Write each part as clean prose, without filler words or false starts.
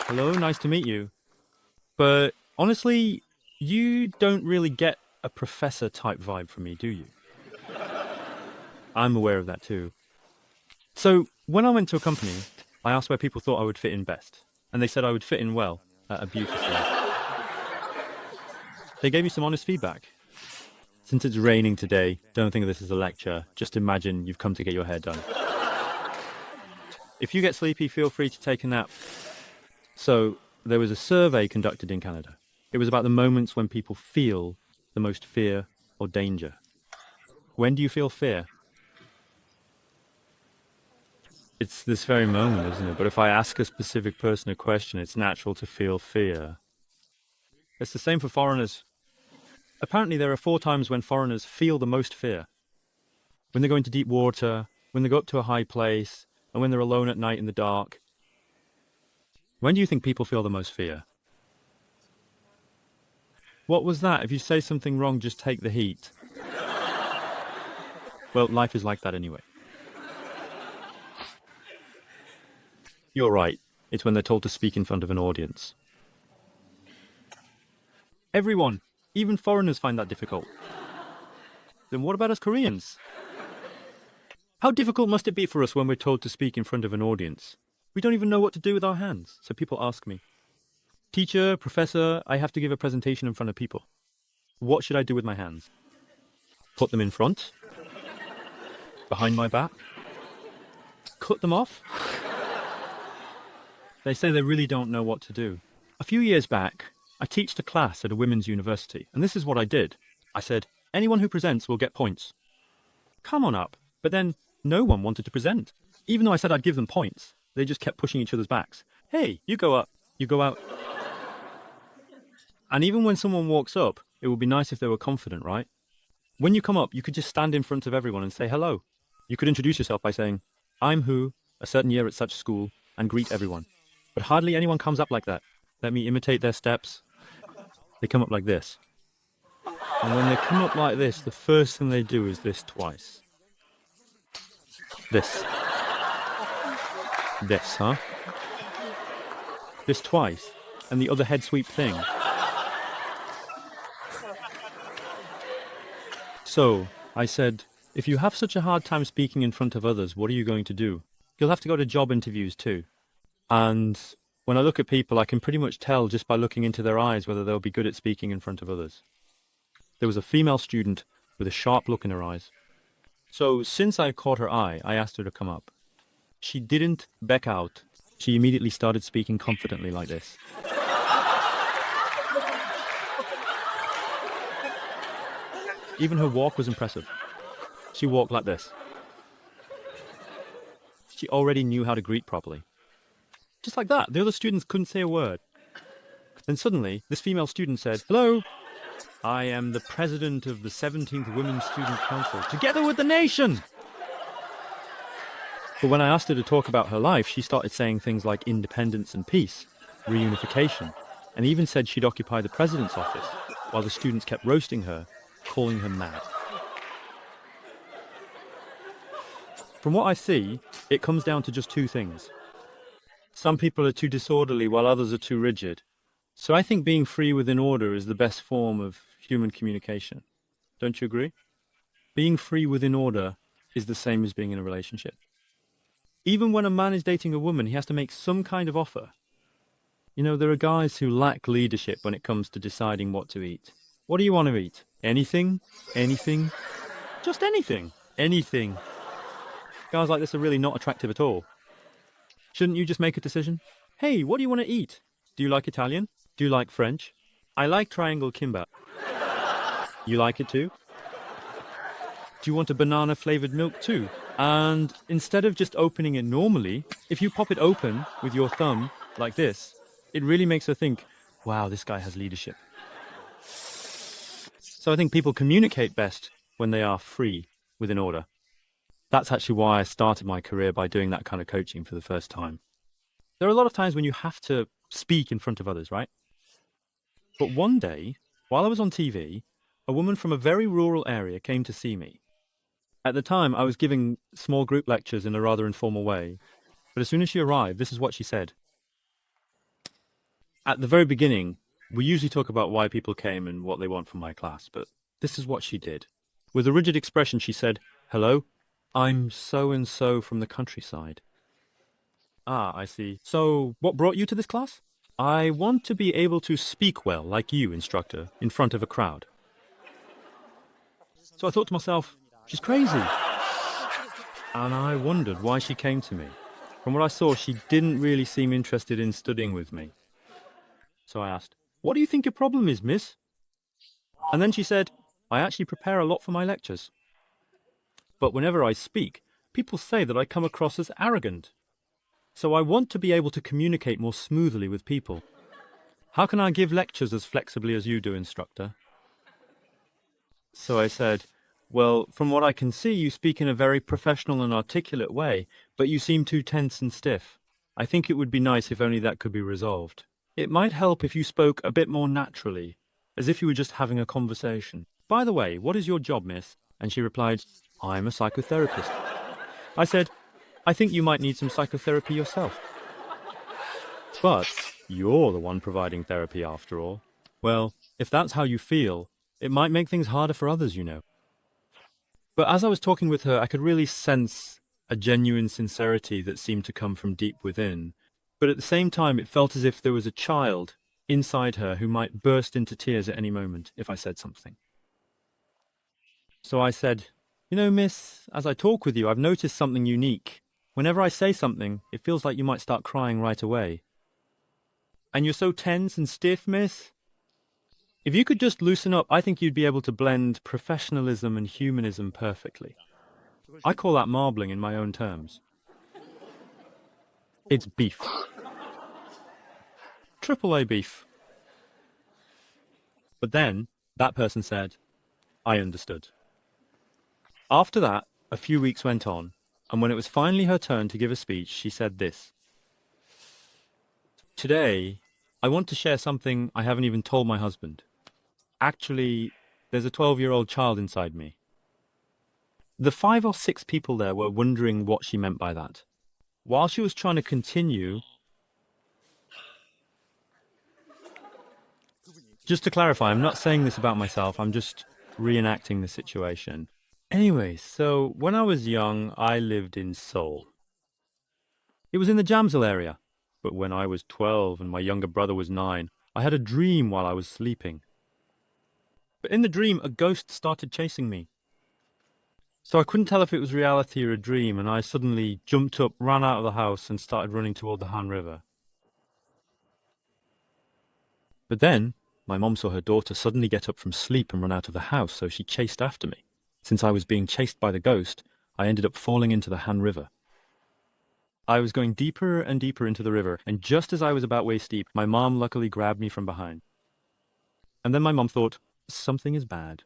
Hello, nice to meet you. But honestly, you don't really get a professor type vibe from me, do you? I'm aware of that too. So, when I went to a company, I asked where people thought I would fit in best, and they said I would fit in well at a beauty salon. They gave me some honest feedback. Since it's raining today, don't think of this as a lecture. Just imagine you've come to get your hair done. If you get sleepy, feel free to take a nap. So, there was a survey conducted in Canada. It was about the moments when people feel the most fear or danger. When do you feel fear? It's this very moment, isn't it? But if I ask a specific person a question, it's natural to feel fear. It's the same for foreigners. Apparently, there are 4 times when foreigners feel the most fear. When they go into deep water, when they go up to a high place, and when they're alone at night in the dark. When do you think people feel the most fear? What was that? If you say something wrong, just take the heat. Well, life is like that anyway. You're right. It's when they're told to speak in front of an audience. Everyone, even foreigners, find that difficult. Then what about us Koreans? How difficult must it be for us when we're told to speak in front of an audience? We don't even know what to do with our hands, so people ask me, "Teacher, professor, I have to give a presentation in front of people. What should I do with my hands? Put them in front? Behind my back? Cut them off?" They say they really don't know what to do. A few years back, I taught a class at a women's university, and this is what I did. I said, anyone who presents will get points. Come on up. But then no one wanted to present. Even though I said I'd give them points, they just kept pushing each other's backs. Hey, you go up, you go out. And even when someone walks up, it would be nice if they were confident, right? When you come up, you could just stand in front of everyone and say hello. You could introduce yourself by saying, "I'm who, a certain year at such school," and greet everyone. But hardly anyone comes up like that. Let me imitate their steps. They come up like this. And when they come up like this, the first thing they do is this twice. This. This, huh? This twice. And the other head sweep thing. So, I said, if you have such a hard time speaking in front of others, what are you going to do? You'll have to go to job interviews too. And when I look at people, I can pretty much tell just by looking into their eyes whether they'll be good at speaking in front of others. There was a female student with a sharp look in her eyes. So since I caught her eye, I asked her to come up. She didn't back out. She immediately started speaking confidently like this. Even her walk was impressive. She walked like this. She already knew how to greet properly. Just like that, the other students couldn't say a word. Then suddenly, this female student said, "Hello, I am the president of the 17th Women's Student Council, together with the nation!" But when I asked her to talk about her life, she started saying things like independence and peace, reunification, and even said she'd occupy the president's office, while the students kept roasting her, calling her mad. From what I see, it comes down to just 2 things. Some people are too disorderly while others are too rigid. So I think being free within order is the best form of human communication. Don't you agree? Being free within order is the same as being in a relationship. Even when a man is dating a woman, he has to make some kind of offer. You know, there are guys who lack leadership when it comes to deciding what to eat. What do you want to eat? Anything? Anything? Just anything. Anything. Guys like this are really not attractive at all. Shouldn't you just make a decision? Hey, what do you want to eat? Do you like Italian? Do you like French? I like triangle kimbap. You like it too? Do you want a banana-flavored milk too? And instead of just opening it normally, if you pop it open with your thumb, like this, it really makes her think, wow, this guy has leadership. So I think people communicate best when they are free within order. That's actually why I started my career by doing that kind of coaching for the first time. There are a lot of times when you have to speak in front of others, right? But one day, while I was on TV, a woman from a very rural area came to see me. At the time, I was giving small group lectures in a rather informal way. But as soon as she arrived, this is what she said. At the very beginning, we usually talk about why people came and what they want from my class, but this is what she did. With a rigid expression, she said, "Hello, I'm so-and-so from the countryside." Ah, I see. So, what brought you to this class? I want to be able to speak well, like you, instructor, in front of a crowd. So I thought to myself, she's crazy. And I wondered why she came to me. From what I saw, she didn't really seem interested in studying with me. So I asked, "What do you think your problem is, miss?" And then she said, "I actually prepare a lot for my lectures. But whenever I speak, people say that I come across as arrogant. So I want to be able to communicate more smoothly with people. How can I give lectures as flexibly as you do, instructor?" So I said, "Well, from what I can see, you speak in a very professional and articulate way, but you seem too tense and stiff. I think it would be nice if only that could be resolved. It might help if you spoke a bit more naturally, as if you were just having a conversation. By the way, what is your job, miss?" And she replied, "I'm a psychotherapist." I said, "I think you might need some psychotherapy yourself. But you're the one providing therapy after all." Well, if that's how you feel, it might make things harder for others, you know. But as I was talking with her, I could really sense a genuine sincerity that seemed to come from deep within. But at the same time, it felt as if there was a child inside her who might burst into tears at any moment if I said something. So I said, "You know, miss, as I talk with you, I've noticed something unique. Whenever I say something, it feels like you might start crying right away. And you're so tense and stiff, miss. If you could just loosen up, I think you'd be able to blend professionalism and humanism perfectly. I call that marbling in my own terms. It's beef. Triple A beef." But then that person said, "I understood." After that, a few weeks went on, and when it was finally her turn to give a speech, she said this: "Today, I want to share something I haven't even told my husband. Actually, there's a 12-year-old child inside me." The 5 or 6 people there were wondering what she meant by that. While she was trying to continue, just to clarify, I'm not saying this about myself, I'm just reenacting the situation. Anyway, so when I was young, I lived in Seoul. It was in the Jamsil area. But when I was 12 and my younger brother was 9, I had a dream while I was sleeping. But in the dream, a ghost started chasing me. So I couldn't tell if it was reality or a dream, and I suddenly jumped up, ran out of the house, and started running toward the Han River. But then, my mom saw her daughter suddenly get up from sleep and run out of the house, so she chased after me. Since I was being chased by the ghost, I ended up falling into the Han River. I was going deeper and deeper into the river, and just as I was about waist deep, my mom luckily grabbed me from behind. And then my mom thought, something is bad.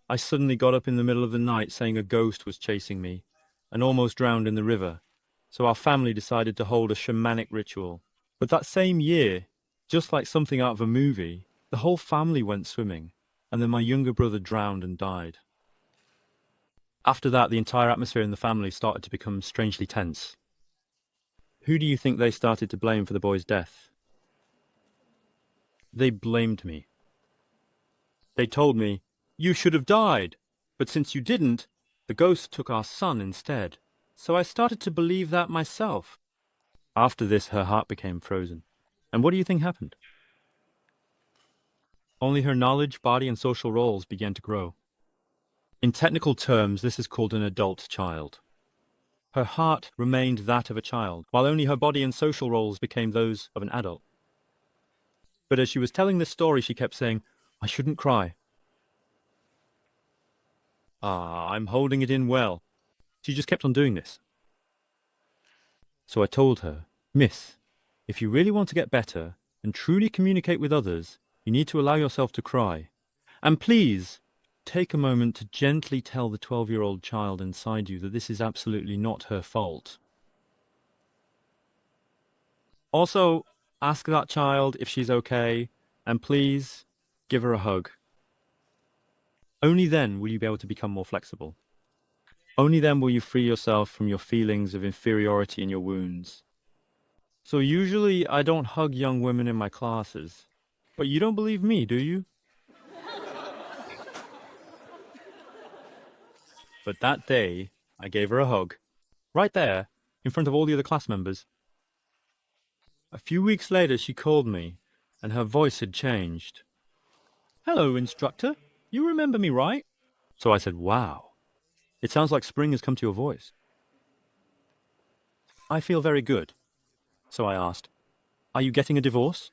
I suddenly got up in the middle of the night saying a ghost was chasing me, and almost drowned in the river. So our family decided to hold a shamanic ritual. But that same year, just like something out of a movie, the whole family went swimming, and then my younger brother drowned and died. After that, the entire atmosphere in the family started to become strangely tense. Who do you think they started to blame for the boy's death? They blamed me. They told me, "You should have died, but since you didn't, the ghost took our son instead." So I started to believe that myself. After this, her heart became frozen. And what do you think happened? Only her knowledge, body, and social roles began to grow. In technical terms, this is called an adult child. Her heart remained that of a child, while only her body and social roles became those of an adult. But as she was telling this story, she kept saying, "I shouldn't cry. I'm holding it in well." She just kept on doing this. So I told her, "Miss, if you really want to get better and truly communicate with others, you need to allow yourself to cry. And please, take a moment to gently tell the 12-year-old child inside you that this is absolutely not her fault. Also, ask that child if she's okay, and please, give her a hug. Only then will you be able to become more flexible. Only then will you free yourself from your feelings of inferiority and your wounds. So usually I don't hug young women in my classes. But you don't believe me, do you? But that day, I gave her a hug. Right there, in front of all the other class members. A few weeks later, she called me, and her voice had changed. Hello, instructor. You remember me, right? So I said, wow. It sounds like spring has come to your voice. I feel very good. So I asked, are you getting a divorce?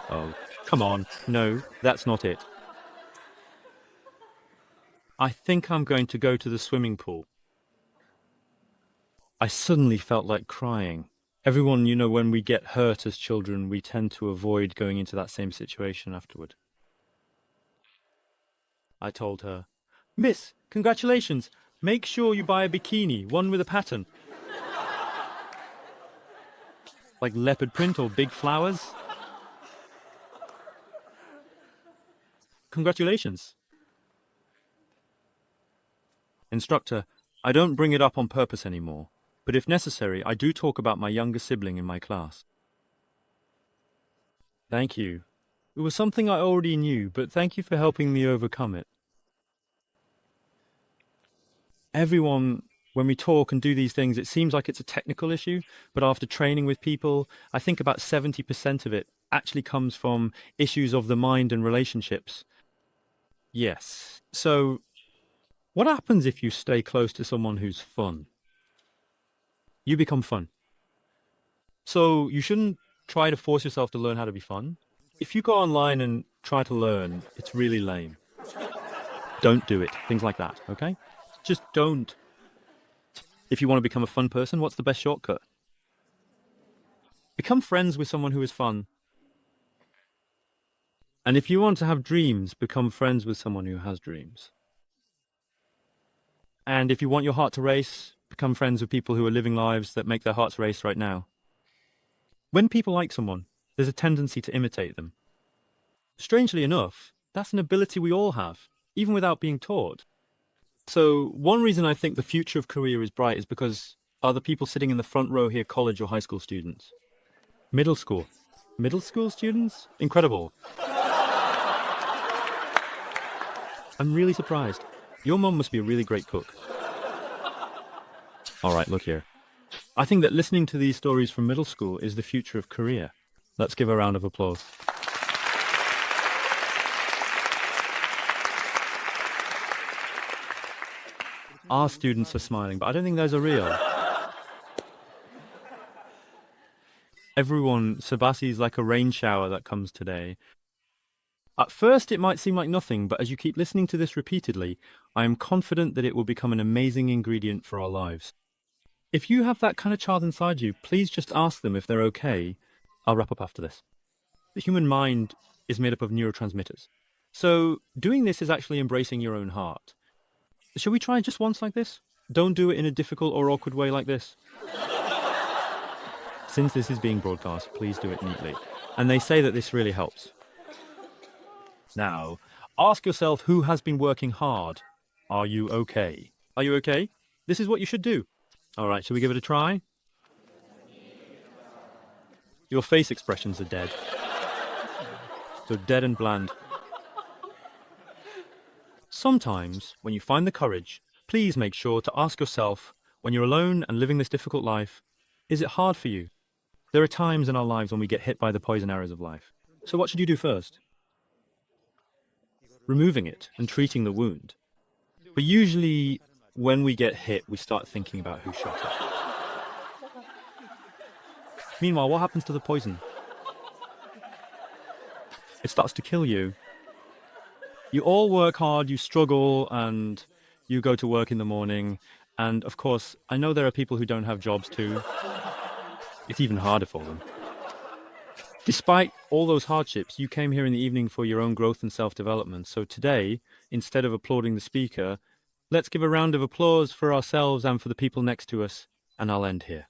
Oh, come on. No, that's not it. I think I'm going to go to the swimming pool. I suddenly felt like crying. Everyone, when we get hurt as children, we tend to avoid going into that same situation afterward. I told her, Miss, congratulations. Make sure you buy a bikini, one with a pattern. Like leopard print or big flowers. Congratulations. Instructor, I don't bring it up on purpose anymore, but if necessary, I do talk about my younger sibling in my class. Thank you. It was something I already knew, but thank you for helping me overcome it. Everyone, when we talk and do these things, it seems like it's a technical issue, but after training with people, I think about 70% of it actually comes from issues of the mind and relationships. Yes. So, what happens if you stay close to someone who's fun? You become fun. So, you shouldn't try to force yourself to learn how to be fun. If you go online and try to learn, it's really lame. Don't do it. Things like that, okay? Just don't. If you want to become a fun person, what's the best shortcut? Become friends with someone who is fun. And if you want to have dreams, become friends with someone who has dreams. And if you want your heart to race, become friends with people who are living lives that make their hearts race right now. When people like someone, there's a tendency to imitate them. Strangely enough, that's an ability we all have, even without being taught. So one reason I think the future of career is bright is because are the people sitting in the front row here college or high school students? Middle school. Middle school students? Incredible. I'm really surprised. Your mum must be a really great cook. All right, look here. I think that listening to these stories from middle school is the future of career. Let's give a round of applause. Our students are smiling, but I don't think those are real. Everyone, SEBASI is like a rain shower that comes today. At first, it might seem like nothing, but as you keep listening to this repeatedly, I am confident that it will become an amazing ingredient for our lives. If you have that kind of child inside you, please just ask them if they're okay. I'll wrap up after this. The human mind is made up of neurotransmitters. So doing this is actually embracing your own heart. Shall we try just once like this? Don't do it in a difficult or awkward way like this. Since this is being broadcast, please do it neatly. And they say that this really helps. Now, ask yourself who has been working hard. Are you okay? Are you okay? This is what you should do. All right, shall we give it a try? Your face expressions are dead. So dead and bland. Sometimes, when you find the courage, please make sure to ask yourself, when you're alone and living this difficult life, is it hard for you? There are times in our lives when we get hit by the poison arrows of life. So what should you do first? Removing it and treating the wound. But usually, when we get hit, we start thinking about who shot us. Meanwhile, what happens to the poison? It starts to kill you. You all work hard, you struggle, and you go to work in the morning. And of course, I know there are people who don't have jobs too. It's even harder for them. Despite all those hardships, you came here in the evening for your own growth and self-development. So today, instead of applauding the speaker, let's give a round of applause for ourselves and for the people next to us, and I'll end here.